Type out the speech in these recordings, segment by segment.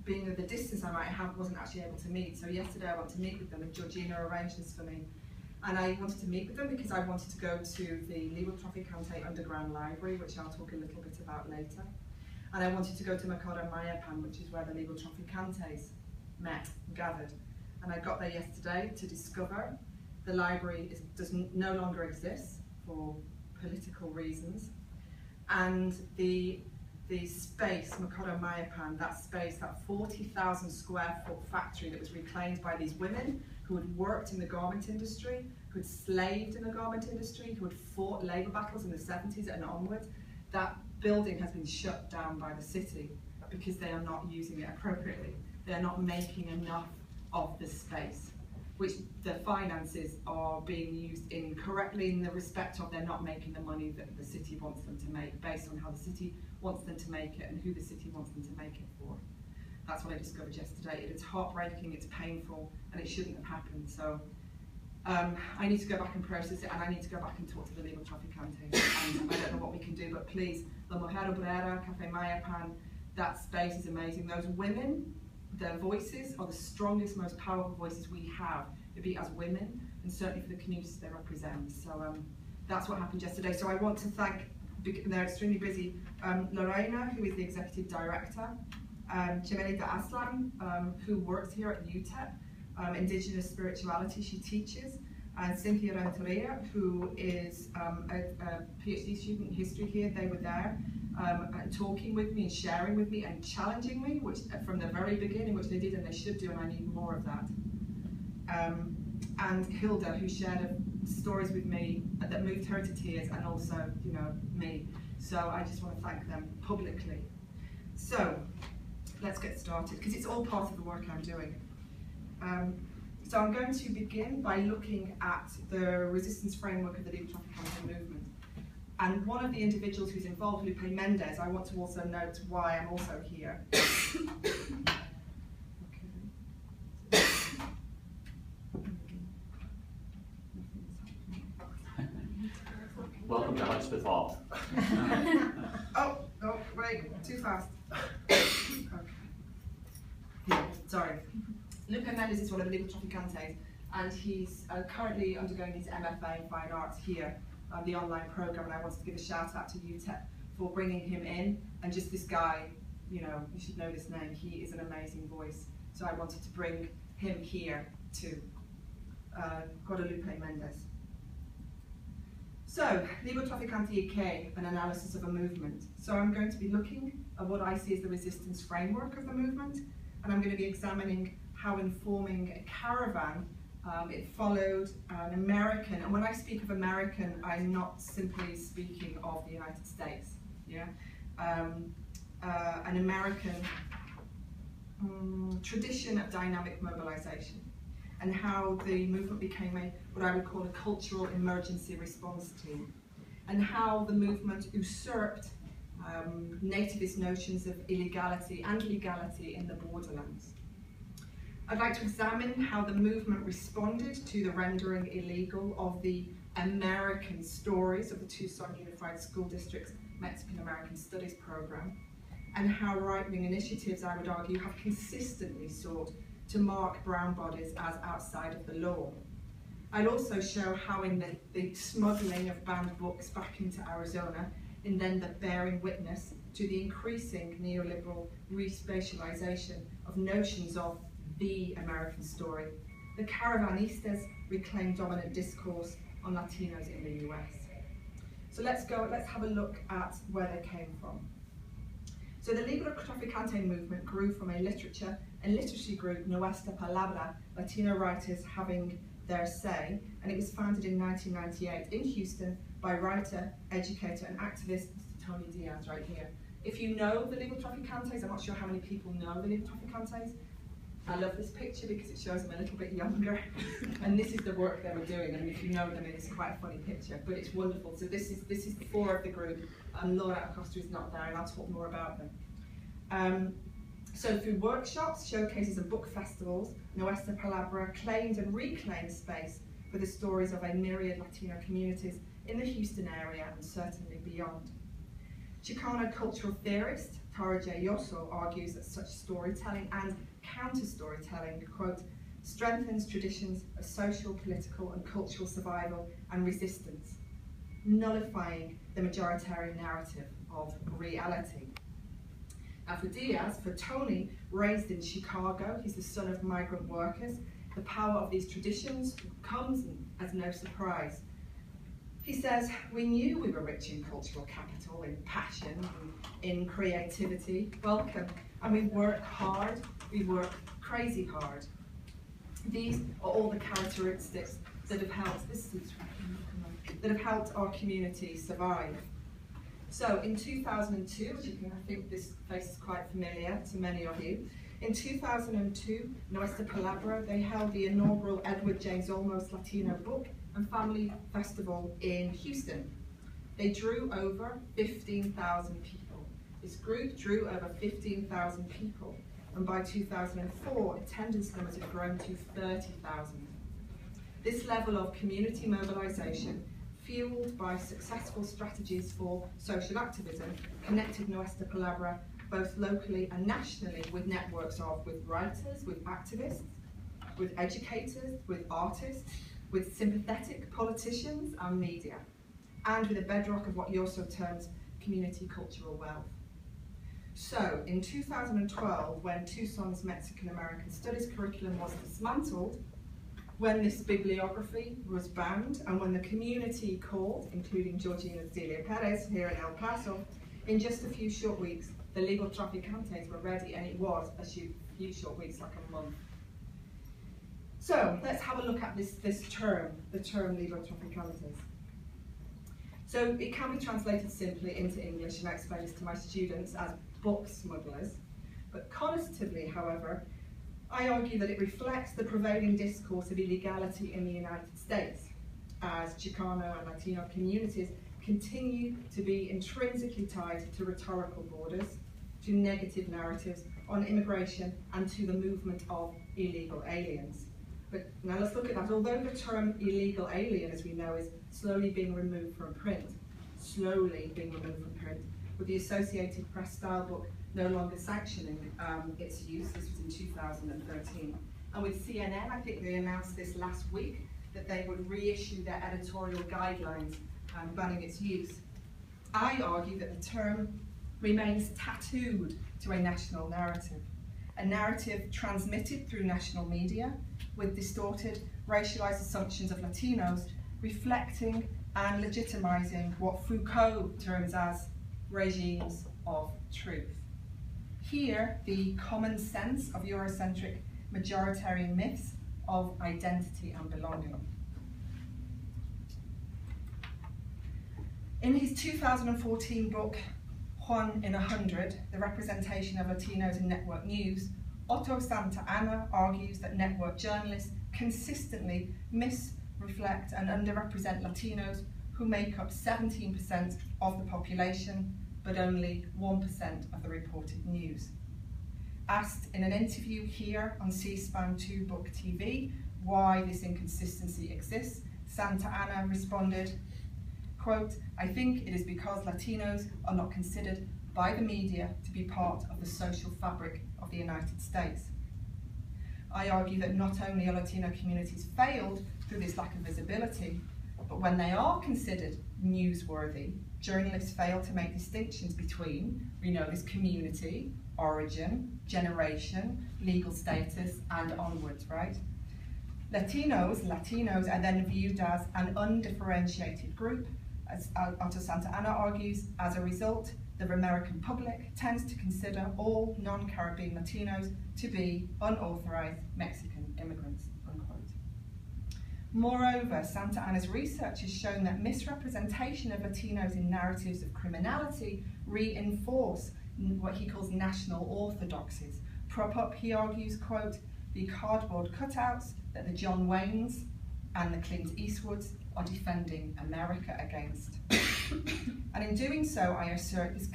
being the distance I might have, wasn't actually able to meet. So yesterday I went to meet with them, and Georgina arranged this for me. And I wanted to meet with them because I wanted to go to the Librotraficante Underground Library, which I'll talk a little bit about later. And I wanted to go to Makora Mayapan, which is where the Librotraficantes met and gathered. And I got there yesterday to discover the library no longer exists for political reasons. And the space, Makora Mayapan, that space, that 40,000 square foot factory that was reclaimed by these women who had worked in the garment industry, who had slaved in the garment industry, who had fought labour battles in the 70s and onwards, that building has been shut down by the city because they are not using it appropriately. They are not making enough of the space, which the finances are being used incorrectly in the respect of they're not making the money that the city wants them to make, based on how the city wants them to make it and who the city wants them to make it for. That's what I discovered yesterday. It's heartbreaking, it's painful, and it shouldn't have happened. So I need to go back and process it, and I need to go back and talk to the Librotraficante. And I don't know what we can do, but please, La Mujer Obrera, Café Mayapan, that space is amazing. Those women, their voices are the strongest, most powerful voices we have, be as women, and certainly for the communities they represent. So that's what happened yesterday. So I want to thank, they're extremely busy, Lorena, who is the Executive Director, Chemelita Aslan, who works here at UTEP, Indigenous Spirituality, she teaches, and Cynthia Renteria, who is a PhD student in history here. They were there talking with me and sharing with me and challenging me, which from the very beginning, which they did and they should do, and I need more of that. And Hilda, who shared stories with me that moved her to tears, and also, you know, me. So I just want to thank them publicly. So let's get started, because it's all part of the work I'm doing. So I'm going to begin by looking at the resistance framework of the Librotraficante movement. And one of the individuals who's involved, Lupe Mendez, I want to also note why I'm also here. Welcome to Hospital. Oh, wait, too fast. Okay. Yeah, sorry. Lupe Mendez is one of the Librotraficantes, and he's currently undergoing his MFA in Fine Arts here, the online program, and I wanted to give a shout out to UTEP for bringing him in. And just this guy, you know, you should know this name, he is an amazing voice. So I wanted to bring him here too. Guadalupe Mendez. So, Librotraficante y Que, an analysis of a movement. So I'm going to be looking at what I see as the resistance framework of the movement, and I'm going to be examining how in forming a caravan, it followed an American, and when I speak of American, I'm not simply speaking of the United States, yeah? An American tradition of dynamic mobilization, and how the movement became what I would call a cultural emergency response team, and how the movement usurped nativist notions of illegality and legality in the borderlands. I'd like to examine how the movement responded to the rendering illegal of the American stories of the Tucson Unified School District's Mexican American Studies program, and how right-wing initiatives, I would argue, have consistently sought to mark brown bodies as outside of the law. I'd also show how in the smuggling of banned books back into Arizona, and then the bearing witness to the increasing neoliberal respatialization of notions of the American story, the Caravanistas reclaim dominant discourse on Latinos in the US. So let's have a look at where they came from. So the Librotraficante movement grew from a literature and literacy group, Nuestra Palabra, Latino writers having their say, and it was founded in 1998 in Houston by writer, educator, and activist Tony Diaz, right here. If you know the Librotraficantes, I'm not sure how many people know the Librotraficantes. I love this picture because it shows them a little bit younger, and this is the work they were doing. And if you know them, it's quite a funny picture, but it's wonderful. So this is the four of the group. Laura Acosta is not there, and I'll talk more about them. So through workshops, showcases, and book festivals, Nuestra Palabra claimed and reclaimed space for the stories of a myriad Latino communities in the Houston area and certainly beyond. Chicano cultural theorist Tara J. Yosso argues that such storytelling and counter-storytelling, quote, strengthens traditions of social, political and cultural survival and resistance, nullifying the majoritarian narrative of reality. Now for Diaz, for Tony, raised in Chicago, he's the son of migrant workers, the power of these traditions comes as no surprise. He says, we knew we were rich in cultural capital, in passion, in creativity, welcome, and we work hard, we work crazy hard. These are all the characteristics that have helped our community survive. So in 2002, which I think this face is quite familiar to many of you, in 2002, Nuestra Palabra, they held the inaugural Edward James Olmos Latino Book and Family Festival in Houston. They drew over 15,000 people. This group drew over 15,000 people, and by 2004, attendance numbers had grown to 30,000. This level of community mobilization, fueled by successful strategies for social activism, connected Nuestra Palabra both locally and nationally with networks of with writers, with activists, with educators, with artists, with sympathetic politicians and media, and with a bedrock of what Yosso terms community cultural wealth. So in 2012, when Tucson's Mexican-American Studies curriculum was dismantled, when this bibliography was banned, and when the community called, including Georgina Delia Perez here in El Paso, in just a few short weeks, the Librotraficantes were ready, and it was a few short weeks, like a month. So let's have a look at this term, the term Librotraficantes. So it can be translated simply into English, and I explain this to my students as book smugglers. But connotatively, however, I argue that it reflects the prevailing discourse of illegality in the United States, as Chicano and Latino communities continue to be intrinsically tied to rhetorical borders, to negative narratives on immigration, and to the movement of illegal aliens. But now let's look at that. Although the term illegal alien, as we know, is slowly being removed from print, with the Associated Press style book no longer sanctioning its use. This was in 2013. And with CNN, I think they announced this last week, that they would reissue their editorial guidelines banning its use. I argue that the term remains tattooed to a national narrative, a narrative transmitted through national media with distorted, racialized assumptions of Latinos, reflecting and legitimizing what Foucault terms as regimes of truth. Here, the common sense of Eurocentric majoritarian myths of identity and belonging. In his 2014 book, Juan in 100, The Representation of Latinos in Network News, Otto Santa Anna argues that network journalists consistently misreflect and underrepresent Latinos, who make up 17% of the population, but only 1% of the reported news. Asked in an interview here on C-SPAN 2 Book TV why this inconsistency exists, Santa Anna responded, quote, I think it is because Latinos are not considered by the media to be part of the social fabric of the United States. I argue that not only are Latino communities failed through this lack of visibility, but when they are considered newsworthy, journalists fail to make distinctions between, we know this, community, origin, generation, legal status, and onwards, right? Latinos are then viewed as an undifferentiated group, as Otto Santa Anna argues. As a result, the American public tends to consider all non-Caribbean Latinos to be unauthorized Mexican immigrants, unquote. Moreover, Santa Anna's research has shown that misrepresentation of Latinos in narratives of criminality reinforce what he calls national orthodoxies, prop up, he argues, quote, the cardboard cutouts that the John Waynes and the Clint Eastwoods are defending America against. And in doing so, I assert this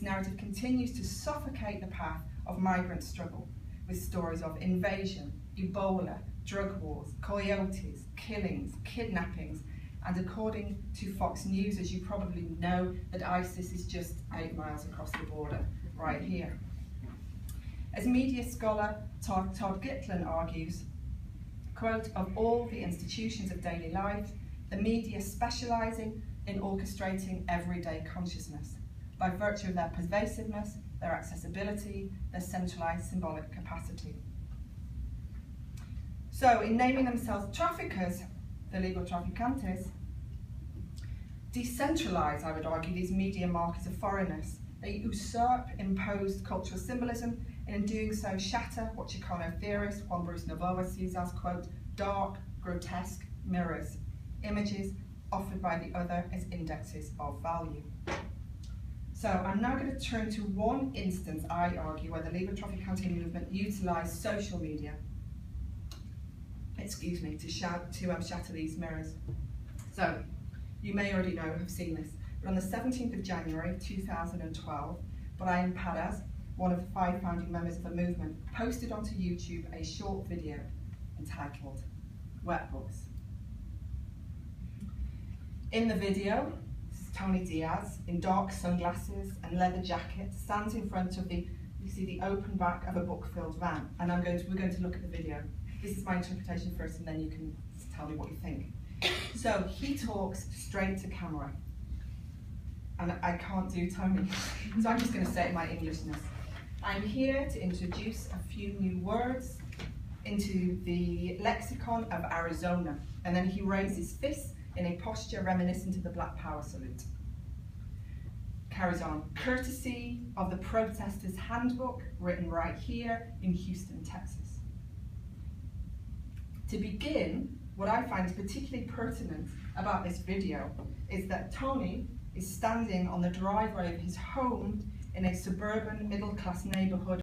narrative continues to suffocate the path of migrant struggle with stories of invasion, Ebola, drug wars, coyotes, killings, kidnappings, And according to Fox News, as you probably know, that ISIS is just 8 miles across the border, right here. As media scholar Todd Gitlin argues, quote, of all the institutions of daily life, the media specialising in orchestrating everyday consciousness by virtue of their pervasiveness, their accessibility, their centralised symbolic capacity. So, in naming themselves traffickers, the Librotraficantes decentralise, I would argue, these media markers of foreignness. They usurp imposed cultural symbolism, and in doing so shatter what Chicano theorist Juan Bruce Novoa sees as, quote, dark, grotesque mirrors, images offered by the other as indexes of value. So I'm now going to turn to one instance, I argue, where the Librotraficante movement utilised social media, to shatter these mirrors. So, you may already know, have seen this, but on the 17th of January 2012, Brian Perez, one of the 5 founding members of the movement, posted onto YouTube a short video entitled Wet Books. In the video, Tony Diaz, in dark sunglasses and leather jacket, stands in front of the open back of a book-filled van, and we're going to look at the video. This is my interpretation first, and then you can tell me what you think. So he talks straight to camera, and I can't do Tony, so I'm just going to say it in my Englishness. I'm here to introduce a few new words into the lexicon of Arizona, and then he raises fists in a posture reminiscent of the Black Power salute. Carries on, courtesy of the Protesters Handbook, written right here in Houston, Texas. To begin, what I find is particularly pertinent about this video is that Tony is standing on the driveway of his home in a suburban middle-class neighbourhood